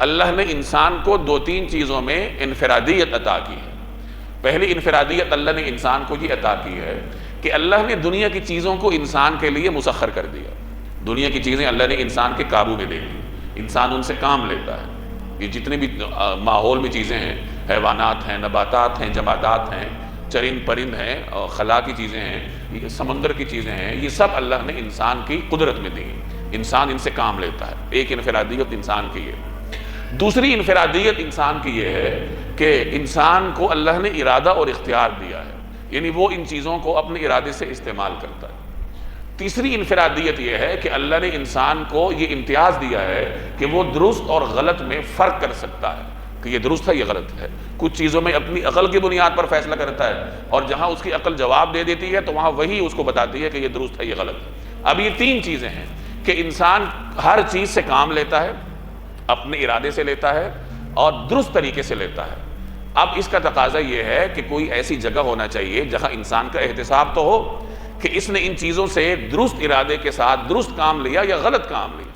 اللہ نے انسان کو دو تین چیزوں میں انفرادیت عطا کی ہے۔ پہلی انفرادیت اللہ نے انسان کو یہ عطا کی ہے کہ اللہ نے دنیا کی چیزوں کو انسان کے لیے مسخر کر دیا۔ دنیا کی چیزیں اللہ نے انسان کے قابو میں دے دی، انسان ان سے کام لیتا ہے۔ یہ جتنے بھی ماحول میں چیزیں ہیں، حیوانات ہیں، نباتات ہیں، جمادات ہیں، چرند پرند ہیں، خلا کی چیزیں ہیں، یہ سمندر کی چیزیں ہیں، یہ سب اللہ نے انسان کی قدرت میں دی، انسان ان سے کام لیتا ہے۔ ایک انفرادیت انسان کی ہے۔ دوسری انفرادیت انسان کی یہ ہے کہ انسان کو اللہ نے ارادہ اور اختیار دیا ہے، یعنی وہ ان چیزوں کو اپنے ارادے سے استعمال کرتا ہے۔ تیسری انفرادیت یہ ہے کہ اللہ نے انسان کو یہ امتیاز دیا ہے کہ وہ درست اور غلط میں فرق کر سکتا ہے کہ یہ درست ہے، یہ غلط ہے۔ کچھ چیزوں میں اپنی عقل کی بنیاد پر فیصلہ کرتا ہے، اور جہاں اس کی عقل جواب دے دیتی ہے تو وہاں وہی اس کو بتاتی ہے کہ یہ درست ہے، یہ غلط ہے۔ اب یہ تین چیزیں ہیں کہ انسان ہر چیز سے کام لیتا ہے، اپنے ارادے سے لیتا ہے اور درست طریقے سے لیتا ہے۔ اب اس کا تقاضا یہ ہے کہ کوئی ایسی جگہ ہونا چاہیے جہاں انسان کا احتساب تو ہو کہ اس نے ان چیزوں سے درست ارادے کے ساتھ درست کام لیا یا غلط کام لیا۔